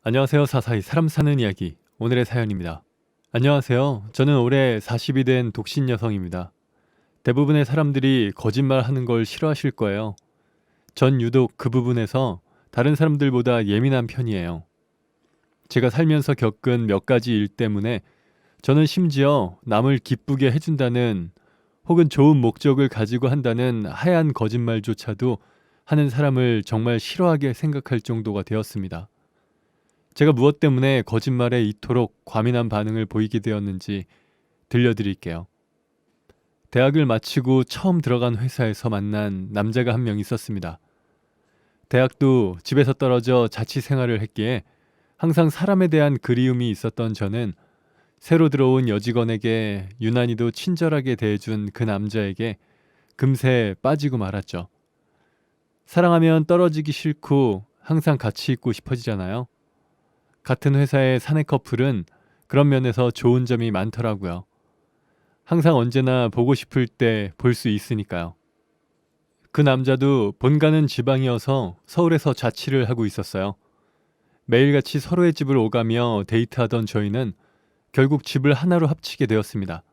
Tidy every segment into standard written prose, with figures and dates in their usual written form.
안녕하세요. 사사이 사람 사는 이야기 오늘의 사연입니다. 안녕하세요. 저는 올해 40이 된 독신 여성입니다. 대부분의 사람들이 거짓말하는 걸 싫어하실 거예요. 전 유독 그 부분에서 다른 사람들보다 예민한 편이에요. 제가 살면서 겪은 몇 가지 일 때문에 저는 심지어 남을 기쁘게 해준다는 혹은 좋은 목적을 가지고 한다는 하얀 거짓말조차도 하는 사람을 정말 싫어하게 생각할 정도가 되었습니다. 제가 무엇 때문에 거짓말에 이토록 과민한 반응을 보이게 되었는지 들려드릴게요. 대학을 마치고 처음 들어간 회사에서 만난 남자가 한 명 있었습니다. 대학도 집에서 떨어져 자취 생활을 했기에 항상 사람에 대한 그리움이 있었던 저는 새로 들어온 여직원에게 유난히도 친절하게 대해준 그 남자에게 금세 빠지고 말았죠. 사랑하면 떨어지기 싫고 항상 같이 있고 싶어지잖아요. 같은 회사의 사내 커플은 그런 면에서 좋은 점이 많더라고요. 항상 언제나 보고 싶을 때 볼 수 있으니까요. 그 남자도 본가는 지방이어서 서울에서 자취를 하고 있었어요. 매일같이 서로의 집을 오가며 데이트하던 저희는 결국 집을 하나로 합치게 되었습니다.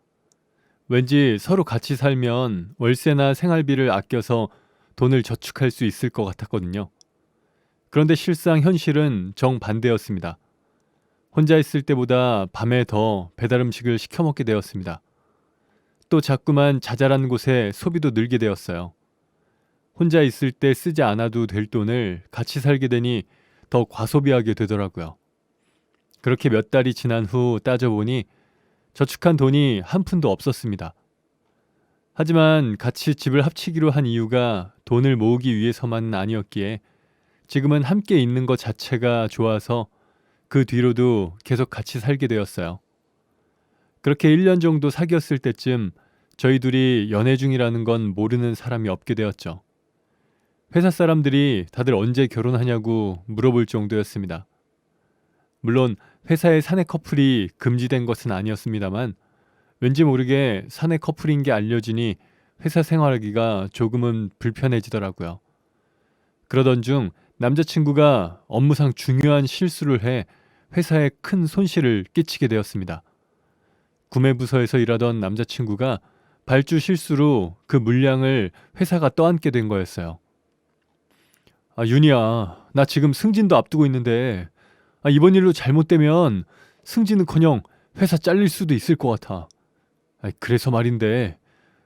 왠지 서로 같이 살면 월세나 생활비를 아껴서 돈을 저축할 수 있을 것 같았거든요. 그런데 실상 현실은 정반대였습니다. 혼자 있을 때보다 밤에 더 배달 음식을 시켜 먹게 되었습니다. 또 자꾸만 자잘한 곳에 소비도 늘게 되었어요. 혼자 있을 때 쓰지 않아도 될 돈을 같이 살게 되니 더 과소비하게 되더라고요. 그렇게 몇 달이 지난 후 따져보니 저축한 돈이 한 푼도 없었습니다. 하지만 같이 집을 합치기로 한 이유가 돈을 모으기 위해서만은 아니었기에 지금은 함께 있는 것 자체가 좋아서 그 뒤로도 계속 같이 살게 되었어요. 그렇게 1년 정도 사귀었을 때쯤 저희 둘이 연애 중이라는 건 모르는 사람이 없게 되었죠. 회사 사람들이 다들 언제 결혼하냐고 물어볼 정도였습니다. 물론 회사의 사내 커플이 금지된 것은 아니었습니다만 왠지 모르게 사내 커플인 게 알려지니 회사 생활하기가 조금은 불편해지더라고요. 그러던 중 남자친구가 업무상 중요한 실수를 해 회사에 큰 손실을 끼치게 되었습니다. 구매부서에서 일하던 남자친구가 발주 실수로 그 물량을 회사가 떠안게 된 거였어요. 윤희야, 나 지금 승진도 앞두고 있는데 이번 일로 잘못되면 승진은커녕 회사 잘릴 수도 있을 것 같아. 그래서 말인데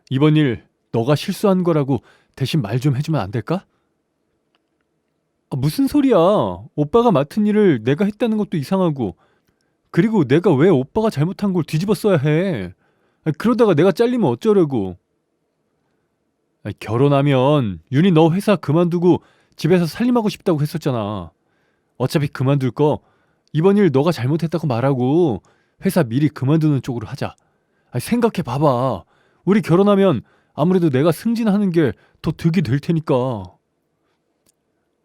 이번 일 너가 실수한 거라고 대신 말 좀 해주면 안 될까? 무슨 소리야. 오빠가 맡은 일을 내가 했다는 것도 이상하고 그리고 내가 왜 오빠가 잘못한 걸 뒤집어 써야 해. 그러다가 내가 잘리면 어쩌려고. 결혼하면 윤희 너 회사 그만두고 집에서 살림하고 싶다고 했었잖아. 어차피 그만둘 거 이번 일 너가 잘못했다고 말하고 회사 미리 그만두는 쪽으로 하자. 생각해 봐봐. 우리 결혼하면 아무래도 내가 승진하는 게 더 득이 될 테니까.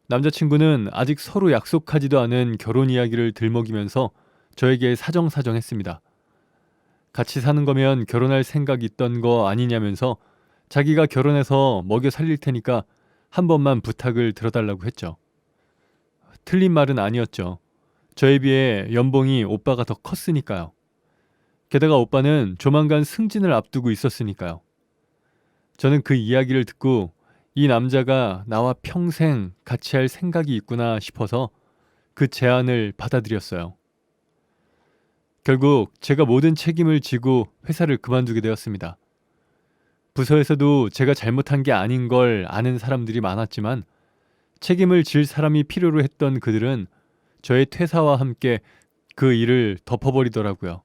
남자친구는 아직 서로 약속하지도 않은 결혼 이야기를 들먹이면서 저에게 사정사정했습니다. 같이 사는 거면 결혼할 생각 있던 거 아니냐면서 자기가 결혼해서 먹여 살릴 테니까 한 번만 부탁을 들어달라고 했죠. 틀린 말은 아니었죠. 저에 비해 연봉이 오빠가 더 컸으니까요. 게다가 오빠는 조만간 승진을 앞두고 있었으니까요. 저는 그 이야기를 듣고 이 남자가 나와 평생 같이 할 생각이 있구나 싶어서 그 제안을 받아들였어요. 결국 제가 모든 책임을 지고 회사를 그만두게 되었습니다. 부서에서도 제가 잘못한 게 아닌 걸 아는 사람들이 많았지만 책임을 질 사람이 필요로 했던 그들은 저의 퇴사와 함께 그 일을 덮어버리더라고요.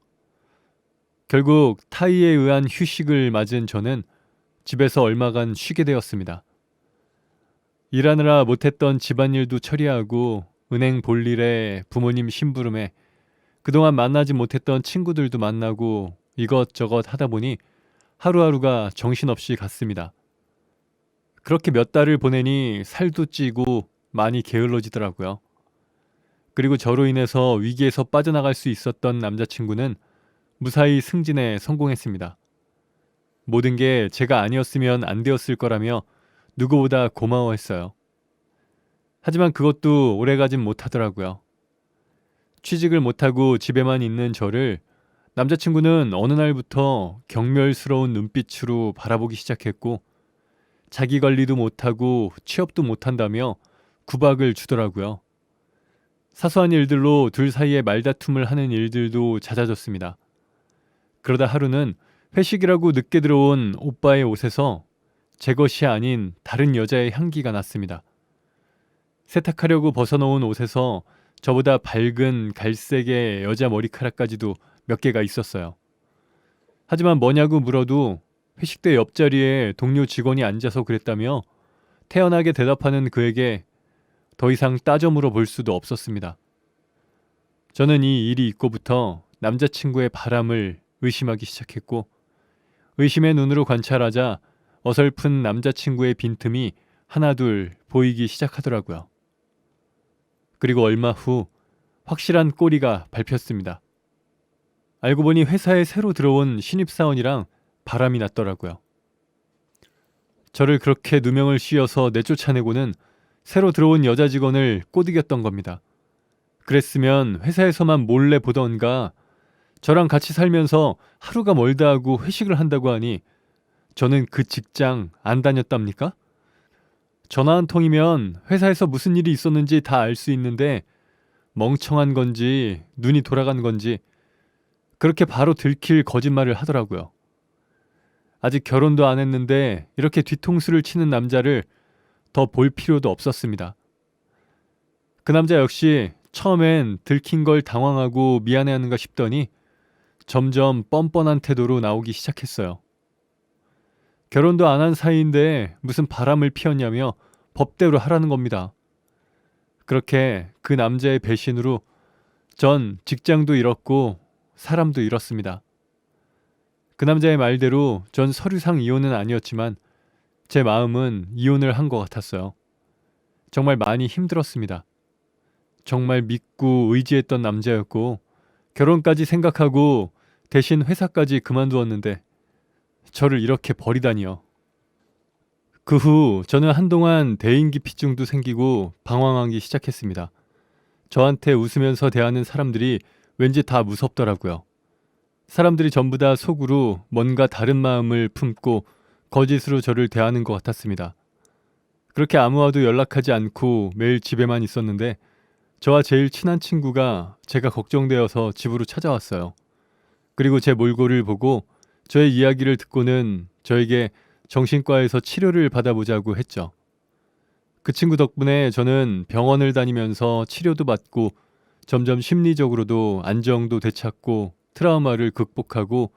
결국 타의에 의한 휴식을 맞은 저는 집에서 얼마간 쉬게 되었습니다. 일하느라 못했던 집안일도 처리하고 은행 볼일에 부모님 심부름에 그동안 만나지 못했던 친구들도 만나고 이것저것 하다 보니 하루하루가 정신없이 갔습니다. 그렇게 몇 달을 보내니 살도 찌고 많이 게을러지더라고요. 그리고 저로 인해서 위기에서 빠져나갈 수 있었던 남자친구는 무사히 승진에 성공했습니다. 모든 게 제가 아니었으면 안 되었을 거라며 누구보다 고마워했어요. 하지만 그것도 오래가진 못하더라고요. 취직을 못하고 집에만 있는 저를 남자친구는 어느 날부터 경멸스러운 눈빛으로 바라보기 시작했고 자기 관리도 못하고 취업도 못한다며 구박을 주더라고요. 사소한 일들로 둘 사이에 말다툼을 하는 일들도 잦아졌습니다. 그러다 하루는 회식이라고 늦게 들어온 오빠의 옷에서 제 것이 아닌 다른 여자의 향기가 났습니다. 세탁하려고 벗어놓은 옷에서 저보다 밝은 갈색의 여자 머리카락까지도 몇 개가 있었어요. 하지만 뭐냐고 물어도 회식 때 옆자리에 동료 직원이 앉아서 그랬다며 태연하게 대답하는 그에게 더 이상 따져 물어볼 수도 없었습니다. 저는 이 일이 있고부터 남자친구의 바람을 의심하기 시작했고 의심의 눈으로 관찰하자 어설픈 남자친구의 빈틈이 하나둘 보이기 시작하더라고요. 그리고 얼마 후 확실한 꼬리가 밟혔습니다. 알고 보니 회사에 새로 들어온 신입사원이랑 바람이 났더라고요. 저를 그렇게 누명을 씌워서 내쫓아내고는 새로 들어온 여자 직원을 꼬드겼던 겁니다. 그랬으면 회사에서만 몰래 보던가 저랑 같이 살면서 하루가 멀다 하고 회식을 한다고 하니 저는 그 직장 안 다녔답니까? 전화 한 통이면 회사에서 무슨 일이 있었는지 다 알 수 있는데 멍청한 건지 눈이 돌아간 건지 그렇게 바로 들킬 거짓말을 하더라고요. 아직 결혼도 안 했는데 이렇게 뒤통수를 치는 남자를 더 볼 필요도 없었습니다. 그 남자 역시 처음엔 들킨 걸 당황하고 미안해하는가 싶더니 점점 뻔뻔한 태도로 나오기 시작했어요. 결혼도 안 한 사이인데 무슨 바람을 피웠냐며 법대로 하라는 겁니다. 그렇게 그 남자의 배신으로 전 직장도 잃었고 사람도 잃었습니다. 그 남자의 말대로 전 서류상 이혼은 아니었지만 제 마음은 이혼을 한 것 같았어요. 정말 많이 힘들었습니다. 정말 믿고 의지했던 남자였고 결혼까지 생각하고 대신 회사까지 그만두었는데 저를 이렇게 버리다니요. 그 후 저는 한동안 대인기피증도 생기고 방황하기 시작했습니다. 저한테 웃으면서 대하는 사람들이 왠지 다 무섭더라고요. 사람들이 전부 다 속으로 뭔가 다른 마음을 품고 거짓으로 저를 대하는 것 같았습니다. 그렇게 아무와도 연락하지 않고 매일 집에만 있었는데 저와 제일 친한 친구가 제가 걱정되어서 집으로 찾아왔어요. 그리고 제 몰골을 보고 저의 이야기를 듣고는 저에게 정신과에서 치료를 받아보자고 했죠. 그 친구 덕분에 저는 병원을 다니면서 치료도 받고 점점 심리적으로도 안정도 되찾고 트라우마를 극복하고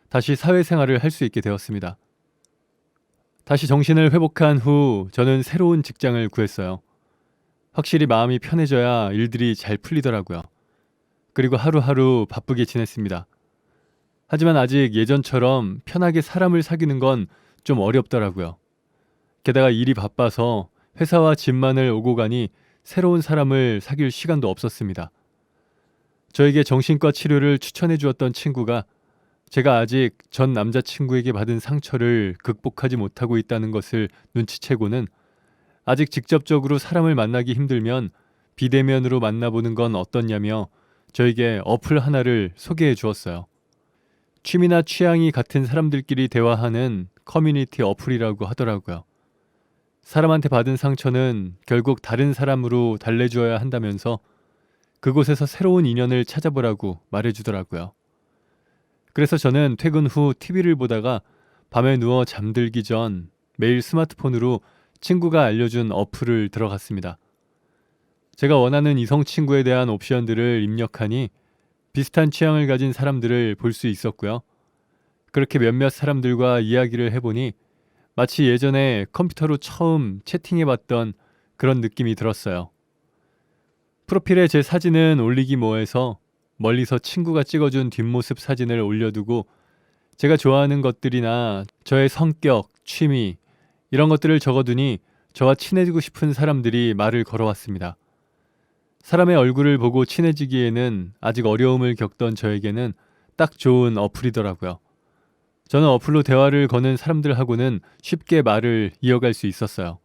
다시 사회생활을 할 수 있게 되었습니다. 다시 정신을 회복한 후 저는 새로운 직장을 구했어요. 확실히 마음이 편해져야 일들이 잘 풀리더라고요. 그리고 하루하루 바쁘게 지냈습니다. 하지만 아직 예전처럼 편하게 사람을 사귀는 건 좀 어렵더라고요. 게다가 일이 바빠서 회사와 집만을 오고 가니 새로운 사람을 사귈 시간도 없었습니다. 저에게 정신과 치료를 추천해 주었던 친구가 제가 아직 전 남자친구에게 받은 상처를 극복하지 못하고 있다는 것을 눈치채고는 아직 직접적으로 사람을 만나기 힘들면 비대면으로 만나보는 건 어떻냐며 저에게 어플 하나를 소개해 주었어요. 취미나 취향이 같은 사람들끼리 대화하는 커뮤니티 어플이라고 하더라고요. 사람한테 받은 상처는 결국 다른 사람으로 달래주어야 한다면서 그곳에서 새로운 인연을 찾아보라고 말해주더라고요. 그래서 저는 퇴근 후 TV를 보다가 밤에 누워 잠들기 전 매일 스마트폰으로 친구가 알려준 어플을 들어갔습니다. 제가 원하는 이성 친구에 대한 옵션들을 입력하니 비슷한 취향을 가진 사람들을 볼 수 있었고요. 그렇게 몇몇 사람들과 이야기를 해보니 마치 예전에 컴퓨터로 처음 채팅해봤던 그런 느낌이 들었어요. 프로필에 제 사진은 올리기 뭐해서 멀리서 친구가 찍어준 뒷모습 사진을 올려두고 제가 좋아하는 것들이나 저의 성격, 취미 이런 것들을 적어두니 저와 친해지고 싶은 사람들이 말을 걸어왔습니다. 사람의 얼굴을 보고 친해지기에는 아직 어려움을 겪던 저에게는 딱 좋은 어플이더라고요. 저는 어플로 대화를 거는 사람들하고는 쉽게 말을 이어갈 수 있었어요.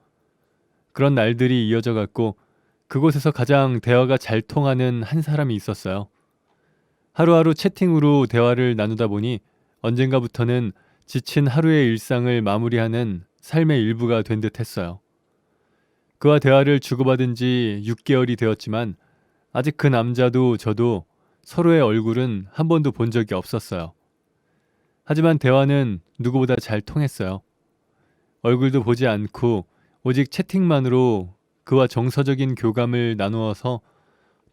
그런 날들이 이어져 갔고 그곳에서 가장 대화가 잘 통하는 한 사람이 있었어요. 하루하루 채팅으로 대화를 나누다 보니 언젠가부터는 지친 하루의 일상을 마무리하는 삶의 일부가 된 듯 했어요. 그와 대화를 주고받은 지 6개월이 되었지만 아직 그 남자도 저도 서로의 얼굴은 한 번도 본 적이 없었어요. 하지만 대화는 누구보다 잘 통했어요. 얼굴도 보지 않고 오직 채팅만으로 그와 정서적인 교감을 나누어서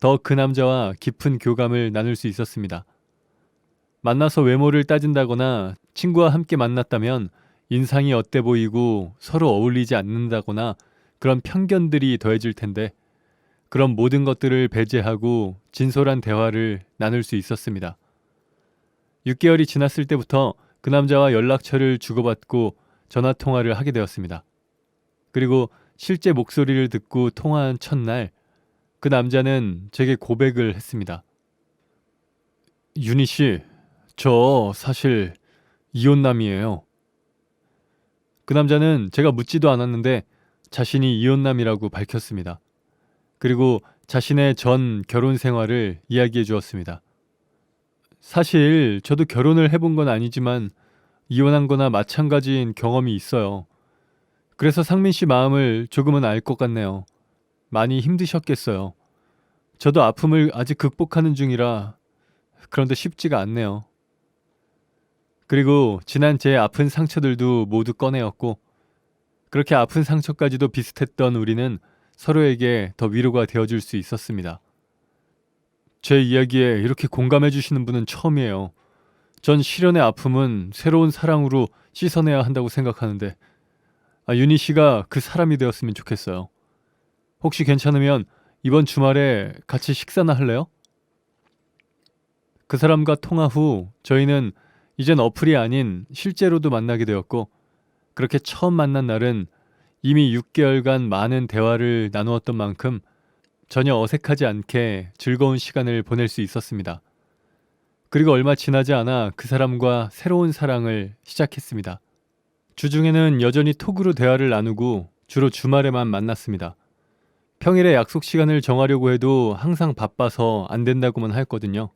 더 그 남자와 깊은 교감을 나눌 수 있었습니다. 만나서 외모를 따진다거나 친구와 함께 만났다면 인상이 어때 보이고 서로 어울리지 않는다거나 그런 편견들이 더해질 텐데 그런 모든 것들을 배제하고 진솔한 대화를 나눌 수 있었습니다. 6개월이 지났을 때부터 그 남자와 연락처를 주고받고 전화 통화를 하게 되었습니다. 그리고 실제 목소리를 듣고 통화한 첫날 그 남자는 제게 고백을 했습니다. 윤희 씨, 저 사실 이혼남이에요. 그 남자는 제가 묻지도 않았는데 자신이 이혼남이라고 밝혔습니다. 그리고 자신의 전 결혼 생활을 이야기해 주었습니다. 사실 저도 결혼을 해본 건 아니지만 이혼한 거나 마찬가지인 경험이 있어요. 그래서 상민 씨 마음을 조금은 알 것 같네요. 많이 힘드셨겠어요. 저도 아픔을 아직 극복하는 중이라 그런데 쉽지가 않네요. 그리고 지난 제 아픈 상처들도 모두 꺼내었고 그렇게 아픈 상처까지도 비슷했던 우리는 서로에게 더 위로가 되어줄 수 있었습니다. 제 이야기에 이렇게 공감해 주시는 분은 처음이에요. 전 실연의 아픔은 새로운 사랑으로 씻어내야 한다고 생각하는데 윤희 씨가 그 사람이 되었으면 좋겠어요. 혹시 괜찮으면 이번 주말에 같이 식사나 할래요? 그 사람과 통화 후 저희는 이젠 어플이 아닌 실제로도 만나게 되었고 그렇게 처음 만난 날은 이미 6개월간 많은 대화를 나누었던 만큼 전혀 어색하지 않게 즐거운 시간을 보낼 수 있었습니다. 그리고 얼마 지나지 않아 그 사람과 새로운 사랑을 시작했습니다. 주중에는 여전히 톡으로 대화를 나누고 주로 주말에만 만났습니다. 평일에 약속 시간을 정하려고 해도 항상 바빠서 안 된다고만 했거든요.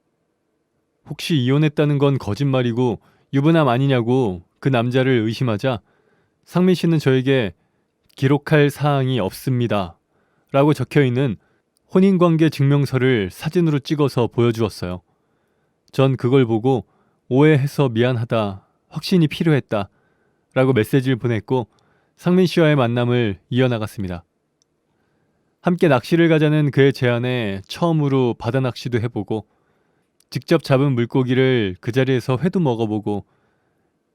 혹시 이혼했다는 건 거짓말이고 유부남 아니냐고 그 남자를 의심하자 상민 씨는 저에게 기록할 사항이 없습니다. 라고 적혀있는 혼인관계 증명서를 사진으로 찍어서 보여주었어요. 전 그걸 보고 오해해서 미안하다, 확신이 필요했다 라고 메시지를 보냈고 상민 씨와의 만남을 이어나갔습니다. 함께 낚시를 가자는 그의 제안에 처음으로 바다 낚시도 해보고 직접 잡은 물고기를 그 자리에서 회도 먹어보고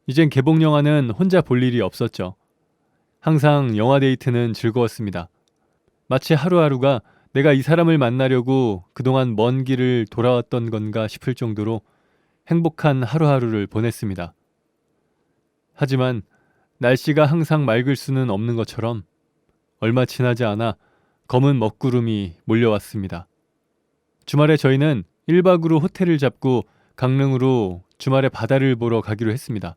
이젠 개봉 영화는 혼자 볼 일이 없었죠. 항상 영화 데이트는 즐거웠습니다. 마치 하루하루가 내가 이 사람을 만나려고 그동안 먼 길을 돌아왔던 건가 싶을 정도로 행복한 하루하루를 보냈습니다. 하지만 날씨가 항상 맑을 수는 없는 것처럼 얼마 지나지 않아 검은 먹구름이 몰려왔습니다. 주말에 저희는 1박으로 호텔을 잡고 강릉으로 주말에 바다를 보러 가기로 했습니다.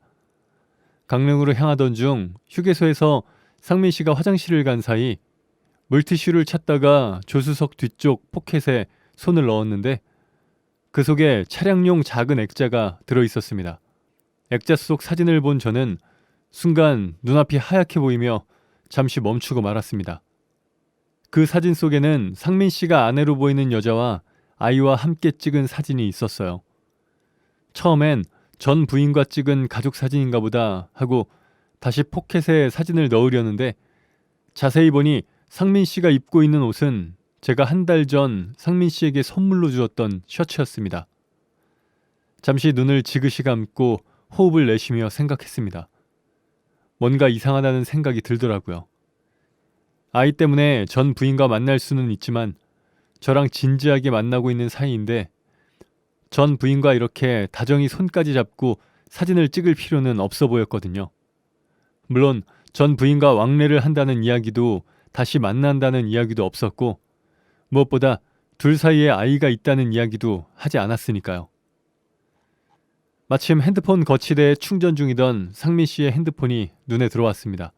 강릉으로 향하던 중 휴게소에서 상민 씨가 화장실을 간 사이 물티슈를 찾다가 조수석 뒤쪽 포켓에 손을 넣었는데 그 속에 차량용 작은 액자가 들어있었습니다. 액자 속 사진을 본 저는 순간 눈앞이 하얗게 보이며 잠시 멈추고 말았습니다. 그 사진 속에는 상민 씨가 아내로 보이는 여자와 아이와 함께 찍은 사진이 있었어요. 처음엔 전 부인과 찍은 가족 사진인가 보다 하고 다시 포켓에 사진을 넣으려는데 자세히 보니 상민 씨가 입고 있는 옷은 제가 한 달 전 상민 씨에게 선물로 주었던 셔츠였습니다. 잠시 눈을 지그시 감고 호흡을 내쉬며 생각했습니다. 뭔가 이상하다는 생각이 들더라고요. 아이 때문에 전 부인과 만날 수는 있지만 저랑 진지하게 만나고 있는 사이인데 전 부인과 이렇게 다정히 손까지 잡고 사진을 찍을 필요는 없어 보였거든요. 물론 전 부인과 왕래를 한다는 이야기도 다시 만난다는 이야기도 없었고 무엇보다 둘 사이에 아이가 있다는 이야기도 하지 않았으니까요. 마침 핸드폰 거치대에 충전 중이던 상민 씨의 핸드폰이 눈에 들어왔습니다.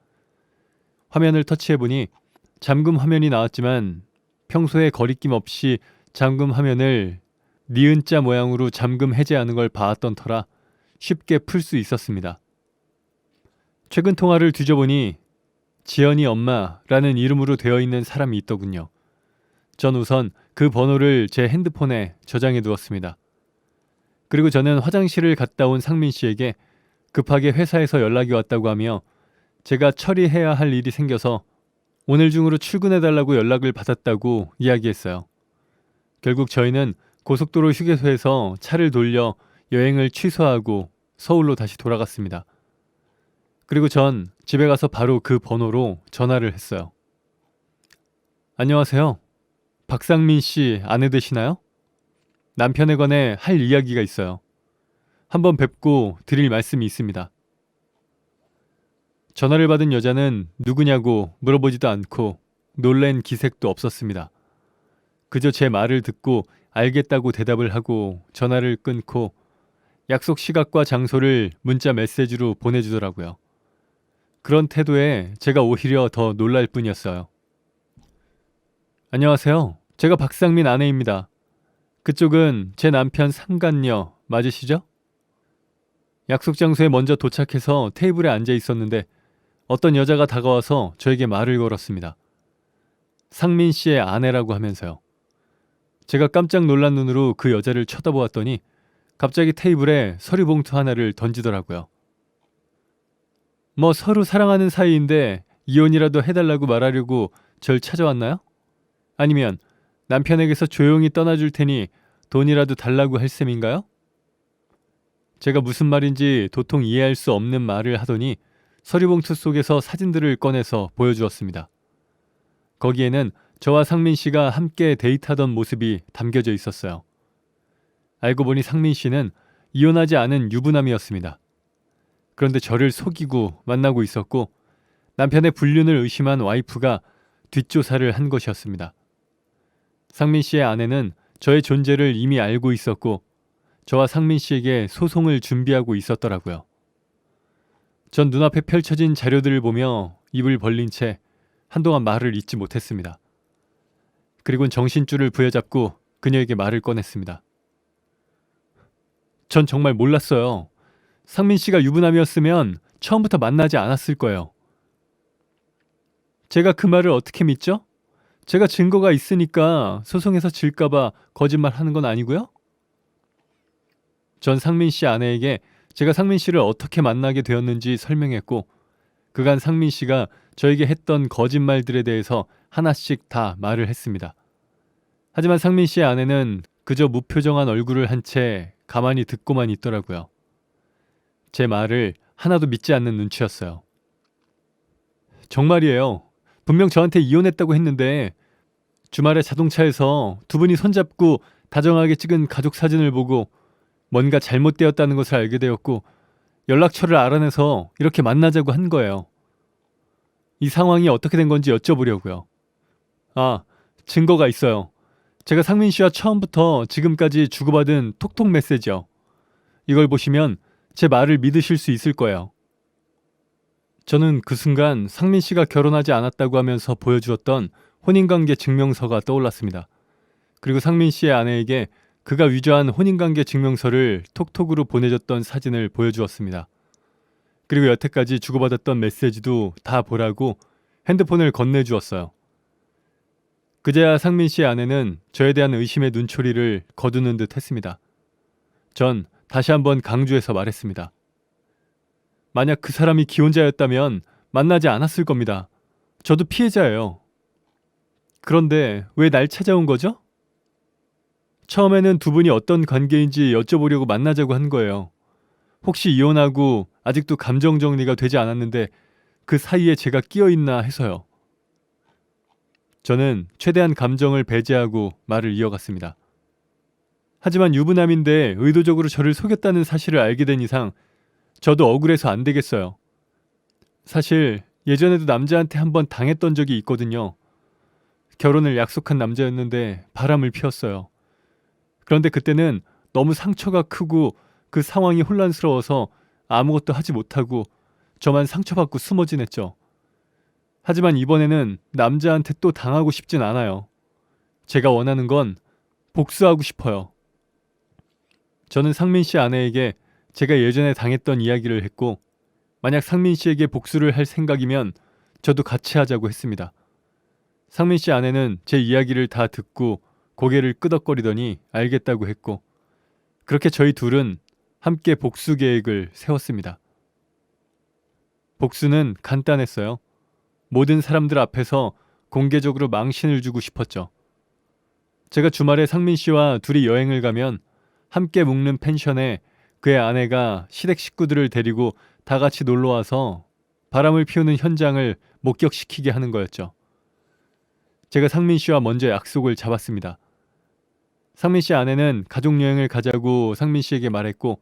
화면을 터치해보니 잠금 화면이 나왔지만 평소에 거리낌 없이 잠금 화면을 니은자 모양으로 잠금 해제하는 걸 봐왔던 터라 쉽게 풀 수 있었습니다. 최근 통화를 뒤져보니 지연이 엄마라는 이름으로 되어 있는 사람이 있더군요. 전 우선 그 번호를 제 핸드폰에 저장해 두었습니다. 그리고 저는 화장실을 갔다 온 상민 씨에게 급하게 회사에서 연락이 왔다고 하며 제가 처리해야 할 일이 생겨서 오늘 중으로 출근해달라고 연락을 받았다고 이야기했어요. 결국 저희는 고속도로 휴게소에서 차를 돌려 여행을 취소하고 서울로 다시 돌아갔습니다. 그리고 전 집에 가서 바로 그 번호로 전화를 했어요. 안녕하세요. 박상민 씨 아내 되시나요? 남편에 관해 할 이야기가 있어요. 한번 뵙고 드릴 말씀이 있습니다. 전화를 받은 여자는 누구냐고 물어보지도 않고 놀란 기색도 없었습니다. 그저 제 말을 듣고 알겠다고 대답을 하고 전화를 끊고 약속 시각과 장소를 문자 메시지로 보내주더라고요. 그런 태도에 제가 오히려 더 놀랄 뿐이었어요. 안녕하세요. 제가 박상민 아내입니다. 그쪽은 제 남편 상간녀 맞으시죠? 약속 장소에 먼저 도착해서 테이블에 앉아 있었는데 어떤 여자가 다가와서 저에게 말을 걸었습니다. 상민 씨의 아내라고 하면서요. 제가 깜짝 놀란 눈으로 그 여자를 쳐다보았더니 갑자기 테이블에 서류 봉투 하나를 던지더라고요. 뭐 서로 사랑하는 사이인데 이혼이라도 해달라고 말하려고 절 찾아왔나요? 아니면 남편에게서 조용히 떠나줄 테니 돈이라도 달라고 할 셈인가요? 제가 무슨 말인지 도통 이해할 수 없는 말을 하더니 서류봉투 속에서 사진들을 꺼내서 보여주었습니다. 거기에는 저와 상민 씨가 함께 데이트하던 모습이 담겨져 있었어요. 알고 보니 상민 씨는 이혼하지 않은 유부남이었습니다. 그런데 저를 속이고 만나고 있었고 남편의 불륜을 의심한 와이프가 뒷조사를 한 것이었습니다. 상민 씨의 아내는 저의 존재를 이미 알고 있었고 저와 상민 씨에게 소송을 준비하고 있었더라고요. 전 눈앞에 펼쳐진 자료들을 보며 입을 벌린 채 한동안 말을 잇지 못했습니다. 그리고는 정신줄을 부여잡고 그녀에게 말을 꺼냈습니다. 전 정말 몰랐어요. 상민 씨가 유부남이었으면 처음부터 만나지 않았을 거예요. 제가 그 말을 어떻게 믿죠? 제가 증거가 있으니까 소송에서 질까봐 거짓말하는 건 아니고요? 전 상민 씨 아내에게 제가 상민 씨를 어떻게 만나게 되었는지 설명했고 그간 상민 씨가 저에게 했던 거짓말들에 대해서 하나씩 다 말을 했습니다. 하지만 상민 씨의 아내는 그저 무표정한 얼굴을 한 채 가만히 듣고만 있더라고요. 제 말을 하나도 믿지 않는 눈치였어요. 정말이에요. 분명 저한테 이혼했다고 했는데 주말에 자동차에서 두 분이 손잡고 다정하게 찍은 가족 사진을 보고 뭔가 잘못되었다는 것을 알게 되었고 연락처를 알아내서 이렇게 만나자고 한 거예요. 이 상황이 어떻게 된 건지 여쭤보려고요. 아, 증거가 있어요. 제가 상민 씨와 처음부터 지금까지 주고받은 톡톡 메시지요. 이걸 보시면 제 말을 믿으실 수 있을 거예요. 저는 그 순간 상민 씨가 결혼하지 않았다고 하면서 보여주었던 혼인관계 증명서가 떠올랐습니다. 그리고 상민 씨의 아내에게 그가 위조한 혼인관계 증명서를 톡톡으로 보내줬던 사진을 보여주었습니다. 그리고 여태까지 주고받았던 메시지도 다 보라고 핸드폰을 건네주었어요. 그제야 상민 씨의 아내는 저에 대한 의심의 눈초리를 거두는 듯 했습니다. 전 다시 한번 강조해서 말했습니다. 만약 그 사람이 기혼자였다면 만나지 않았을 겁니다. 저도 피해자예요. 그런데 왜 날 찾아온 거죠? 처음에는 두 분이 어떤 관계인지 여쭤보려고 만나자고 한 거예요. 혹시 이혼하고 아직도 감정 정리가 되지 않았는데 그 사이에 제가 끼어 있나 해서요. 저는 최대한 감정을 배제하고 말을 이어갔습니다. 하지만 유부남인데 의도적으로 저를 속였다는 사실을 알게 된 이상 저도 억울해서 안 되겠어요. 사실 예전에도 남자한테 한번 당했던 적이 있거든요. 결혼을 약속한 남자였는데 바람을 피웠어요. 그런데 그때는 너무 상처가 크고 그 상황이 혼란스러워서 아무것도 하지 못하고 저만 상처받고 숨어 지냈죠. 하지만 이번에는 남자한테 또 당하고 싶진 않아요. 제가 원하는 건 복수하고 싶어요. 저는 상민 씨 아내에게 제가 예전에 당했던 이야기를 했고, 만약 상민 씨에게 복수를 할 생각이면 저도 같이 하자고 했습니다. 상민 씨 아내는 제 이야기를 다 듣고 고개를 끄덕거리더니 알겠다고 했고, 그렇게 저희 둘은 함께 복수 계획을 세웠습니다. 복수는 간단했어요. 모든 사람들 앞에서 공개적으로 망신을 주고 싶었죠. 제가 주말에 상민 씨와 둘이 여행을 가면 함께 묵는 펜션에 그의 아내가 시댁 식구들을 데리고 다 같이 놀러 와서 바람을 피우는 현장을 목격시키게 하는 거였죠. 제가 상민 씨와 먼저 약속을 잡았습니다. 상민 씨 아내는 가족여행을 가자고 상민 씨에게 말했고,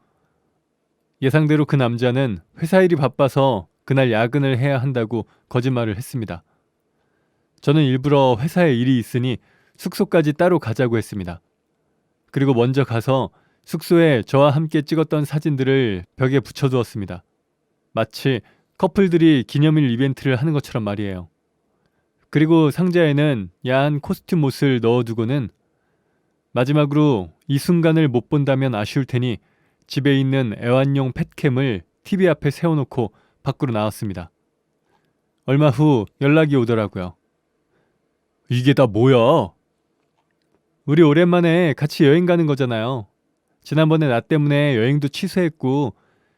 예상대로 그 남자는 회사 일이 바빠서 그날 야근을 해야 한다고 거짓말을 했습니다. 저는 일부러 회사에 일이 있으니 숙소까지 따로 가자고 했습니다. 그리고 먼저 가서 숙소에 저와 함께 찍었던 사진들을 벽에 붙여두었습니다. 마치 커플들이 기념일 이벤트를 하는 것처럼 말이에요. 그리고 상자에는 야한 코스튬 옷을 넣어두고는 마지막으로 이 순간을 못 본다면 아쉬울 테니 집에 있는 애완용 펫캠을 TV 앞에 세워놓고 밖으로 나왔습니다. 얼마 후 연락이 오더라고요. 이게 다 뭐야? 우리 오랜만에 같이 여행 가는 거잖아요. 지난번에 나 때문에 여행도 취소했고,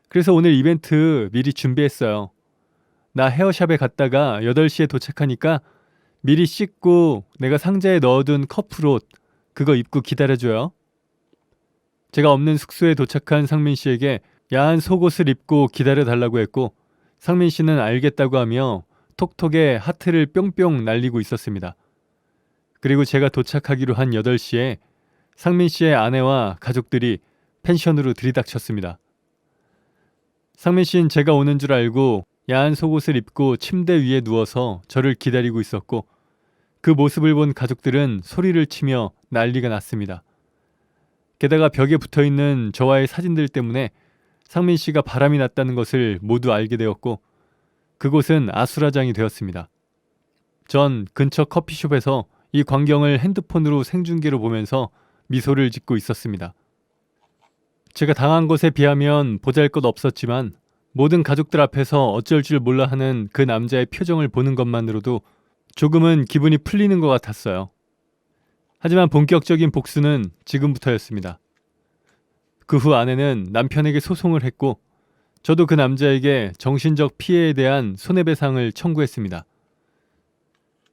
그래서 오늘 이벤트 미리 준비했어요. 나 헤어샵에 갔다가 8시에 도착하니까 미리 씻고 내가 상자에 넣어둔 커플옷 그거 입고 기다려줘요. 제가 없는 숙소에 도착한 상민 씨에게 야한 속옷을 입고 기다려달라고 했고, 상민 씨는 알겠다고 하며 톡톡에 하트를 뿅뿅 날리고 있었습니다. 그리고 제가 도착하기로 한 8시에 상민 씨의 아내와 가족들이 펜션으로 들이닥쳤습니다. 상민 씨는 제가 오는 줄 알고 야한 속옷을 입고 침대 위에 누워서 저를 기다리고 있었고, 그 모습을 본 가족들은 소리를 치며 난리가 났습니다. 게다가 벽에 붙어있는 저와의 사진들 때문에 상민 씨가 바람이 났다는 것을 모두 알게 되었고, 그곳은 아수라장이 되었습니다. 전 근처 커피숍에서 이 광경을 핸드폰으로 생중계로 보면서 미소를 짓고 있었습니다. 제가 당한 것에 비하면 보잘것없었지만 모든 가족들 앞에서 어쩔 줄 몰라 하는 그 남자의 표정을 보는 것만으로도 조금은 기분이 풀리는 것 같았어요. 하지만 본격적인 복수는 지금부터였습니다. 그 후 아내는 남편에게 소송을 했고, 저도 그 남자에게 정신적 피해에 대한 손해배상을 청구했습니다.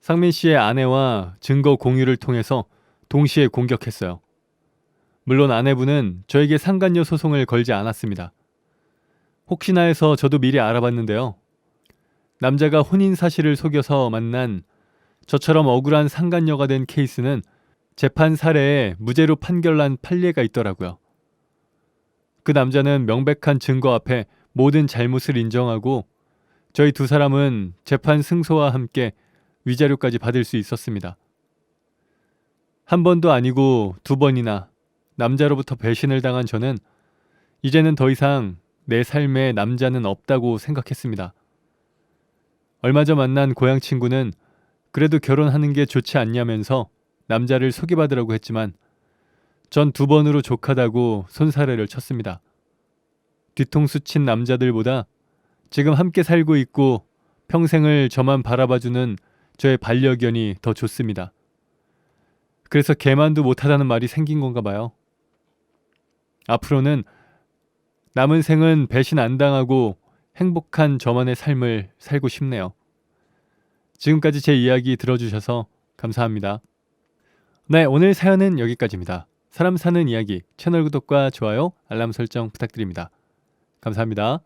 상민 씨의 아내와 증거 공유를 통해서 동시에 공격했어요. 물론 아내분은 저에게 상간녀 소송을 걸지 않았습니다. 혹시나 해서 저도 미리 알아봤는데요. 남자가 혼인 사실을 속여서 만난 저처럼 억울한 상간녀가 된 케이스는 재판 사례에 무죄로 판결난 판례가 있더라고요. 그 남자는 명백한 증거 앞에 모든 잘못을 인정하고 저희 두 사람은 재판 승소와 함께 위자료까지 받을 수 있었습니다. 한 번도 아니고 2번이나 남자로부터 배신을 당한 저는 이제는 더 이상 내 삶에 남자는 없다고 생각했습니다. 얼마 전 만난 고향 친구는 그래도 결혼하는 게 좋지 않냐면서 남자를 소개받으라고 했지만 전 2번으로 족하다고 손사래를 쳤습니다. 뒤통수 친 남자들보다 지금 함께 살고 있고 평생을 저만 바라봐주는 저의 반려견이 더 좋습니다. 그래서 개만도 못하다는 말이 생긴 건가 봐요. 앞으로는 남은 생은 배신 안 당하고 행복한 저만의 삶을 살고 싶네요. 지금까지 제 이야기 들어주셔서 감사합니다. 네, 오늘 사연은 여기까지입니다. 사람 사는 이야기 채널 구독과 좋아요, 알람 설정 부탁드립니다. 감사합니다.